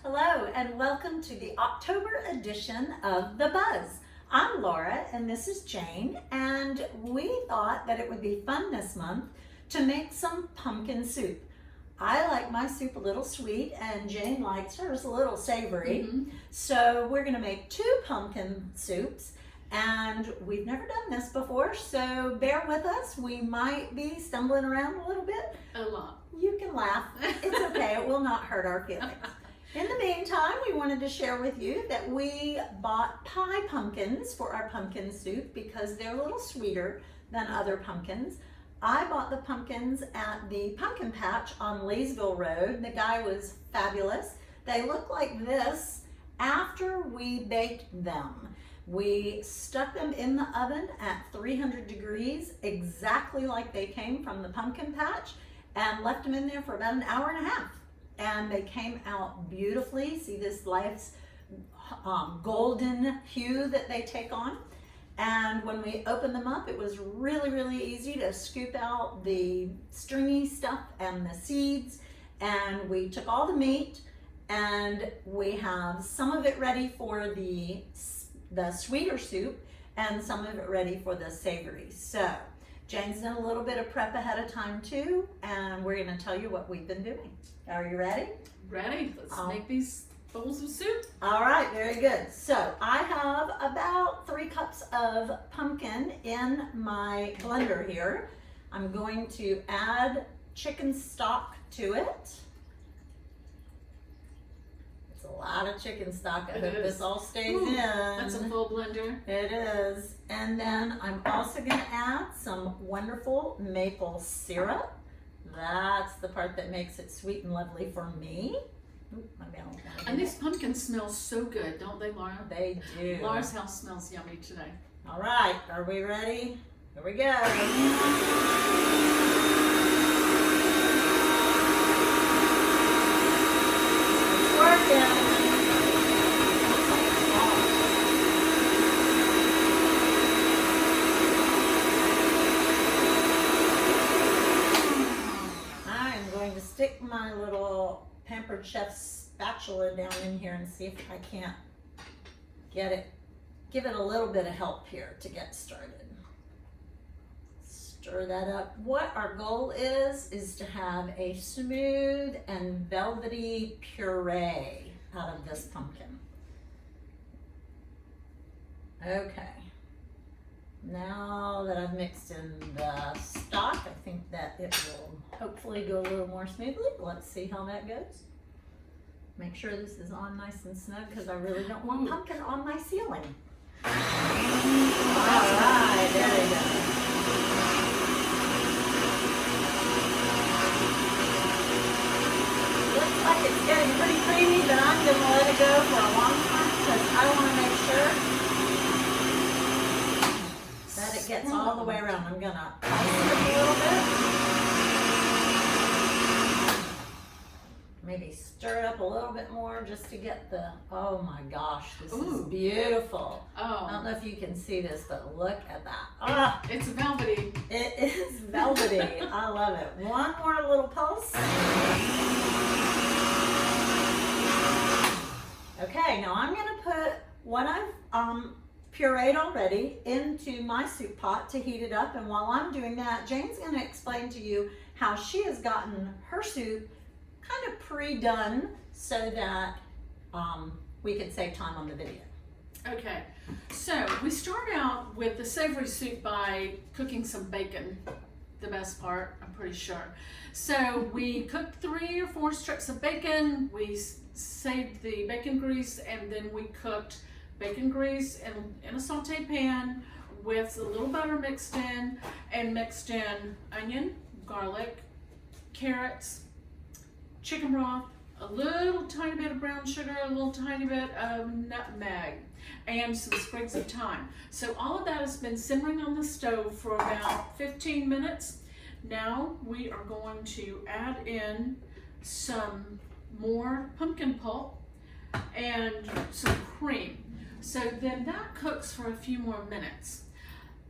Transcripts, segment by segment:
Hello and welcome to the October edition of The Buzz. I'm Laura and this is Jane, and we thought that it would be fun this month to make some pumpkin soup. I like my soup a little sweet and Jane likes hers a little savory. So we're going to make two pumpkin soups, and we've never done this before, so bear with us. We might be stumbling around a little bit. A lot. You can laugh. It's okay. It will not hurt our feelings. In the meantime, we wanted to share with you that we bought pie pumpkins for our pumpkin soup because they're a little sweeter than other pumpkins. I bought the pumpkins at the pumpkin patch on Leesville Road. The guy was fabulous. They look like this after we baked them. We stuck them in the oven at 300 degrees, exactly like they came from the pumpkin patch, and left them in there for about an hour and a half. And they came out beautifully. See this nice golden hue that they take on. And when we opened them up, it was really, really easy to scoop out the stringy stuff and the seeds. And we took all the meat, and we have some of it ready for the sweeter soup and some of it ready for the savory. So Jane's done a little bit of prep ahead of time too, and we're going to tell you what we've been doing. Are you ready? Ready. Let's make these bowls of soup. All right, very good. So I have about 3 cups of pumpkin in my blender here. I'm going to add chicken stock to it. It's a lot of chicken stock. I hope this all stays in. That's a full blender. It is. And then I'm also going to add some wonderful maple syrup. That's the part that makes it sweet and lovely for me. Ooh, and these pumpkins smell so good, don't they, Laura? They do. Laura's house smells yummy today. All right, are we ready? Here we go. It's working. Stick my little Pampered Chef spatula down in here and see if I can't get it, give it a little bit of help here to get started. Stir that up. What our goal is to have a smooth and velvety puree out of this pumpkin. Okay. Now that I've mixed in the stock, I think that it will hopefully go a little more smoothly. Let's see how that goes. Make sure this is on nice and snug because I really don't want pumpkin on my ceiling. All right, there we go. Looks like it's getting pretty creamy, but I'm going to let it go for a long time because I want to make sure that it gets all the way around. I'm gonna pulse it a little bit. Maybe stir it up a little bit more just to get the, oh my gosh, this is beautiful. I don't know if you can see this, but look at that. Ah, it's velvety. It is velvety. I love it. One more little pulse. Okay, now I'm gonna put what I've pureed already into my soup pot to heat it up, and while I'm doing that, Jane's going to explain to you how she has gotten her soup kind of pre-done so that we can save time on the video. Okay, so we start out with the savory soup by cooking some bacon, the best part, I'm pretty sure. So we cooked 3 or 4 strips of bacon, we saved the bacon grease, and then we cooked bacon grease in a sauté pan with a little butter mixed in, and mixed in onion, garlic, carrots, chicken broth, a little tiny bit of brown sugar, a little tiny bit of nutmeg, and some sprigs of thyme. So all of that has been simmering on the stove for about 15 minutes. Now we are going to add in some more pumpkin pulp and some cream. So then that cooks for a few more minutes.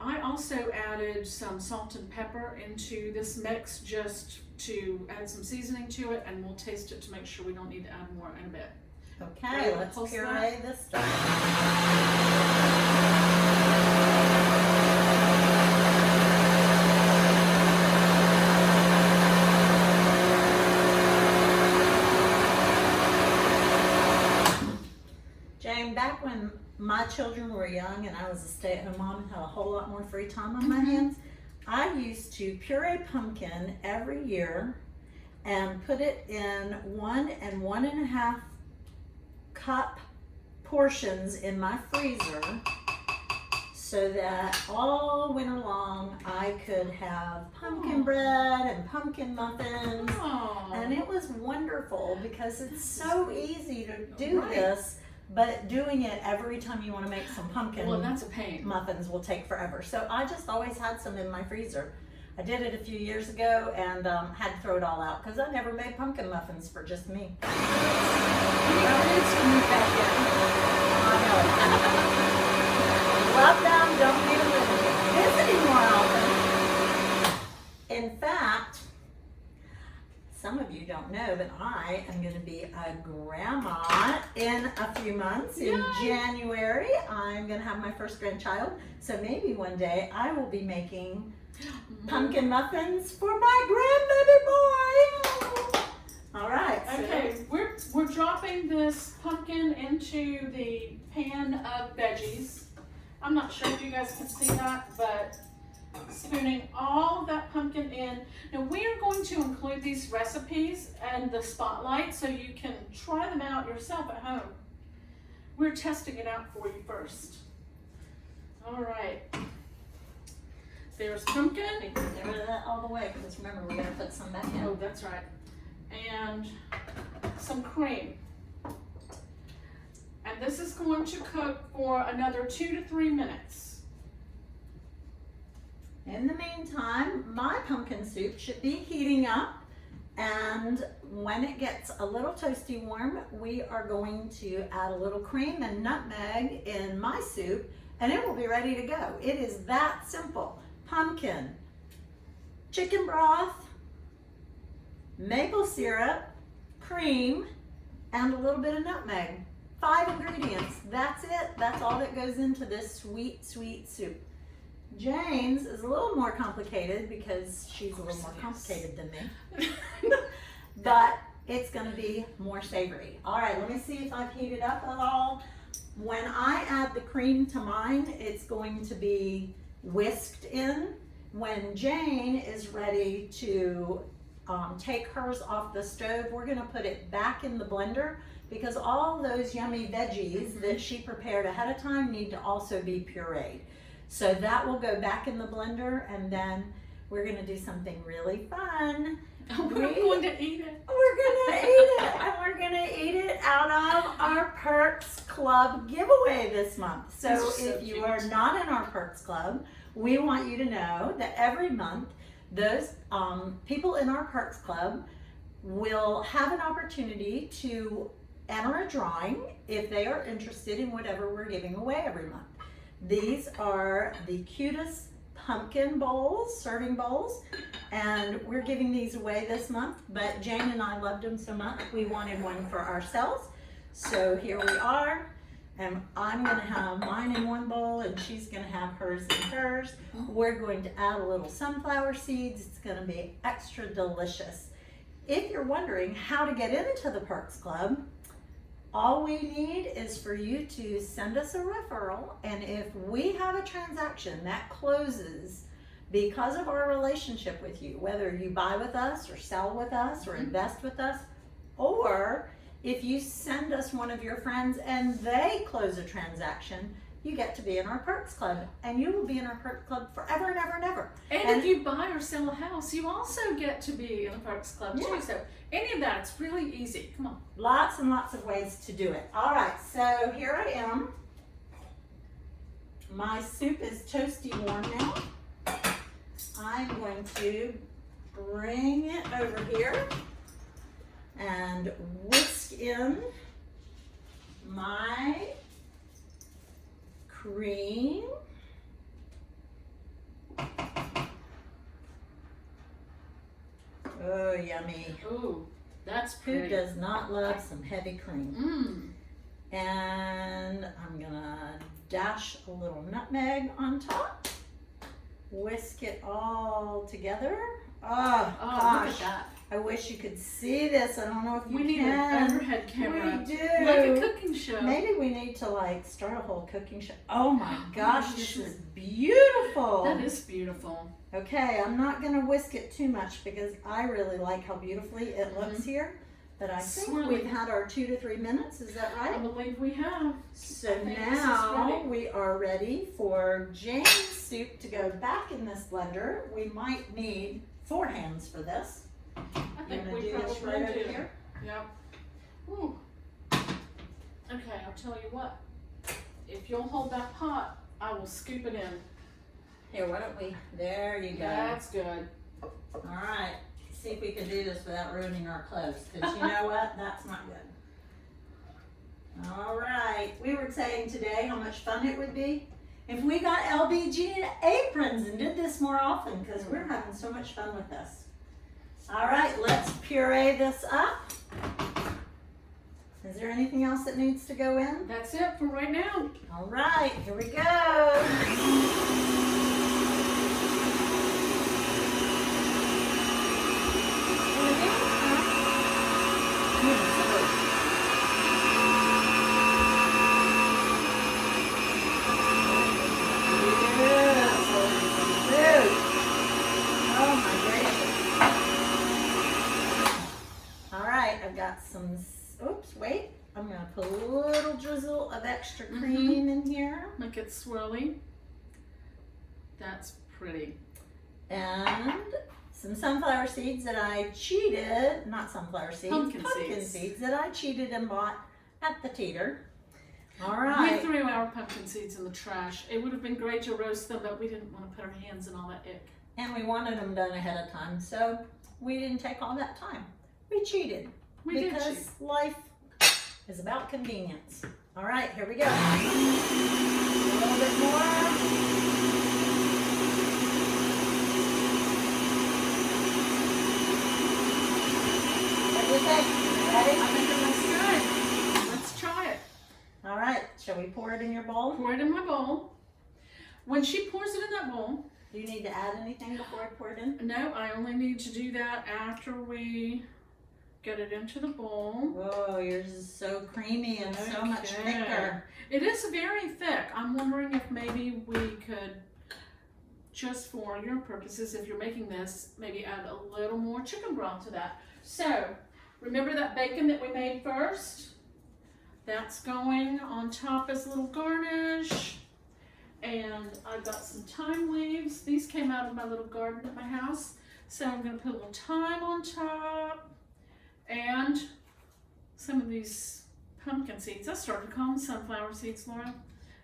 I also added some salt and pepper into this mix just to add some seasoning to it, and we'll taste it to make sure we don't need to add more in a bit. Okay, Great. let's Pulse puree this stuff. Jane, back when my children were young and I was a stay-at-home mom and had a whole lot more free time on my hands, I used to puree pumpkin every year and put it in 1 and 1.5 cup portions in my freezer so that all winter long I could have pumpkin bread and pumpkin muffins. Oh. And it was wonderful because it's so easy to do Right. this, but doing it every time you want to make some pumpkin Well, that's a pain. muffins will take forever. So I just always had some in my freezer. I did it a few years ago and had to throw it all out because I never made pumpkin muffins for just me. Any kids can move back Love them, don't need them visiting more often. In fact, some of you don't know, but I am going to be a grandma in a few months. In Yay. January, I'm going to have my first grandchild. So maybe one day I will be making in. pumpkin muffins for my grandbaby boy. All right. so- Okay, we're dropping this pumpkin into the pan of veggies. I'm not sure if you guys can see that, but spooning all of that pumpkin in. Now we are going to include these recipes and the spotlight so you can try them out yourself at home. We're testing it out for you first. All right. There's pumpkin. Get rid of that all the way because remember we're going to put some back in. Oh, that's right. And some cream. And this is going to cook for another 2 to 3 minutes. In the meantime, my pumpkin soup should be heating up, and when it gets a little toasty warm, we are going to add a little cream and nutmeg in my soup, and it will be ready to go. It is that simple. Pumpkin, chicken broth, maple syrup, cream, and a little bit of nutmeg. 5 ingredients. That's it. That's all that goes into this sweet, sweet soup. Jane's is a little more complicated because she's a little more complicated than me. But it's going to be more savory. All right, let me see if I've heated up at all. When I add the cream to mine, it's going to be whisked in. When Jane is ready to take hers off the stove, we're going to put it back in the blender because all those yummy veggies that she prepared ahead of time need to also be pureed. So that will go back in the blender, and then we're going to do something really fun. We're going to eat it. We're going to eat it, and we're going to eat it out of our Perks Club giveaway this month. So These are so if you cute. are not in our Perks Club, we want you to know that every month those people in our Perks Club will have an opportunity to enter a drawing if they are interested in whatever we're giving away every month. These are the cutest pumpkin bowls, serving bowls, and we're giving these away this month, but Jane and I loved them so much we wanted one for ourselves. So here we are, and I'm going to have mine in one bowl and she's going to have hers in hers. We're going to add a little sunflower seeds. It's going to be extra delicious. If you're wondering how to get into the Perks Club, all we need is for you to send us a referral, and if we have a transaction that closes because of our relationship with you, whether you buy with us or sell with us or invest with us, or if you send us one of your friends and they close a transaction, you get to be in our Perks Club, and you will be in our Perks Club forever and ever and ever. And if you buy or sell a house, you also get to be in the Perks Club Yeah. too. So any of that, it's really easy. Come on. Lots and lots of ways to do it. All right, so here I am. My soup is toasty warm now. I'm going to bring it over here and whisk in my cream. Oh, yummy. Ooh. That's Who pretty. does not love some heavy cream? Mmm. And I'm gonna dash a little nutmeg on top. Whisk it all together. Oh, Oh, look gosh. at that. I wish you could see this. I don't know if you We need can. an overhead camera. We do. Like a cooking show. Maybe we need to like start a whole cooking show. Oh my gosh, we this should. is beautiful. That is beautiful. Okay, I'm not gonna whisk it too much because I really like how beautifully it looks here. But I think Swirly. we've had our 2 to 3 minutes. Is that I right? believe we have. So I think this is now ready. we are ready for Jane's soup to go back in this blender. We might need 4 hands for this. I You think wanna we do this probably right do. over here? Yep. Ooh. Okay, I'll tell you what. If you'll hold that pot, I will scoop it in. Here, why don't we? There you go. That's good. All right. See if we can do this without ruining our clothes. Because you know what? That's not good. All right. We were saying today how much fun it would be if we got LBG aprons and did this more often because we're having so much fun with this. All right. Let's puree this up. Is there anything else that needs to go in? That's it for right now. All right. Here we go. I've got some, oops, wait. I'm gonna put a little drizzle of extra cream in here. Make it swirly. That's pretty. And some sunflower seeds that I cheated, not sunflower seeds, Pumpkin seeds that I cheated and bought at the Teeter. All We right. threw our pumpkin seeds in the trash. It would have been great to roast them, but we didn't want to put our hands in all that ick. And we wanted them done ahead of time, so we didn't take all that time. We cheated. We did Because cheat. life is about convenience. All right, here we go. A little bit more. What do you think? Ready? I think it looks good. Let's try it. All right, shall we pour it in your bowl? Pour it in my bowl. When she pours it in that bowl, Do you need to add anything before I pour it in? no, I only need to do that after we get it into the bowl. Whoa, yours is so creamy and so much Okay. thicker. It is very thick. I'm wondering if maybe we could, just for your purposes, if you're making this, maybe add a little more chicken broth to that. So, remember that bacon that we made first? That's going on top as a little garnish. And I've got some thyme leaves. These came out of my little garden at my house. So I'm gonna put a little thyme on top. And some of these pumpkin seeds. I started to call them sunflower seeds, Laura.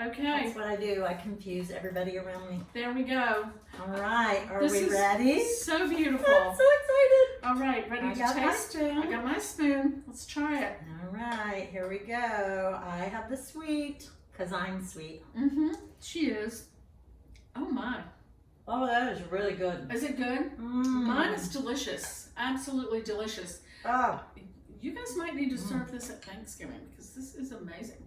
Okay, That's what I do. I confuse everybody around me. there we go. All right, are This we is ready? So beautiful. I'm so excited. All right, ready I to got my taste? spoon. I got my spoon. Let's try it. All right, here we go. I have the sweet, because I'm sweet. Mm-hmm. She is. Oh my. Oh, that is really good. Is it good? Mm. Mine is delicious. Absolutely delicious. Oh, You guys might need to serve this at Thanksgiving because this is amazing.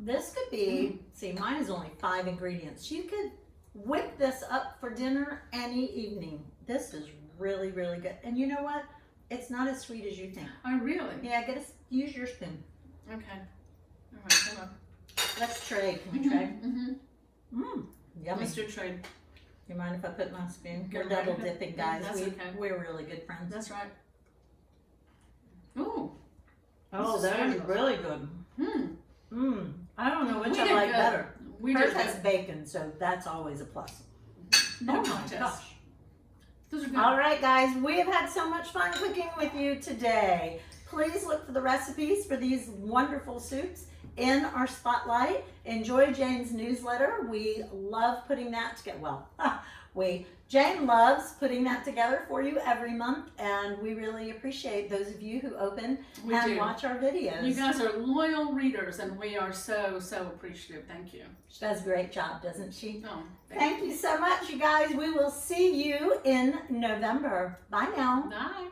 this could be, see, mine is only 5 ingredients. You could whip this up for dinner any evening. This is really, really good. And you know what? It's not as sweet as you think. Oh, really? Yeah, use your spoon. Okay. All right, hold on. Let's trade. Can we trade? Mm-hmm. Mmm, yummy. Let's do trade. You mind if I put my spoon? Go We're right double ahead. dipping, guys. That's okay. We're really good friends. That's right. Ooh. Oh, This is that is fabulous. really good. Hmm. Mmm. I don't know which We I did like good. better. We Hers did has good. bacon, so that's always a plus. No Oh my contest. gosh. Those are good. All right, guys, we have had so much fun cooking with you today. Please look for the recipes for these wonderful soups in our spotlight. Enjoy Jane's newsletter. We love putting that together. Well, Jane loves putting that together for you every month, and we really appreciate those of you who open We and do. watch our videos. You guys are loyal readers, and we are so, so appreciative. Thank you. She does a great job, doesn't she? Oh, Thank you so much, you guys. We will see you in November. Bye now. Bye.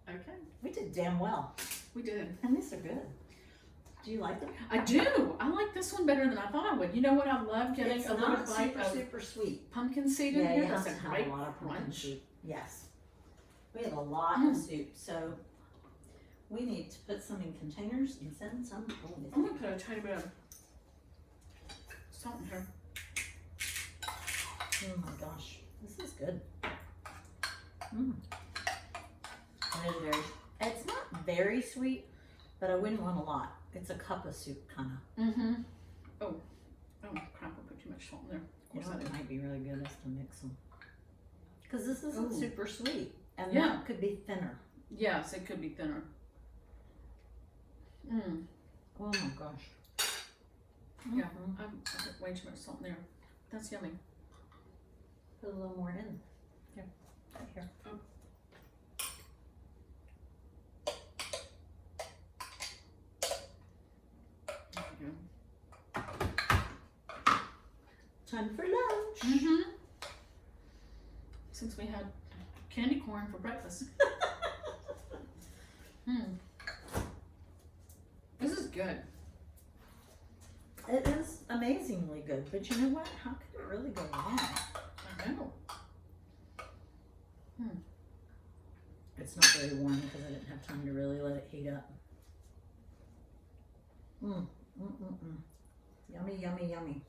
Okay, We did damn well. we did. And these are good. Do you like them? I do. I like this one better than I thought I would. You know what? I love getting It's a little not bite super, of super sweet. pumpkin seed in Yeah, here. you have That's to a have great a lot of pumpkin crunch. soup. Yes. We have a lot Mm. of soup, so we need to put some in containers and send some home with I'm you. gonna put a tiny bit of salt in here. Oh my gosh, this is good. Mm. It is very, it's not very sweet, but I wouldn't want a lot. It's a cup of soup, kind of. Mm-hmm. Oh crap! I put too much salt in there. Of You course know I what did. might be really good is to mix them. Because this isn't Ooh. super sweet, and Yeah. that could be thinner. Yes, it could be thinner. Mm. Oh my gosh. Yeah. Mhm. I put way too much salt in there. That's yummy. Put a little more in. Here, right here. Oh. There we go. Time for lunch. Mm-hmm. Since we had candy corn for breakfast. This is good. It is amazingly good, but you know what? How could it really go wrong? I know. It's not very warm because I didn't have time to really let it heat up. Yummy, yummy, yummy.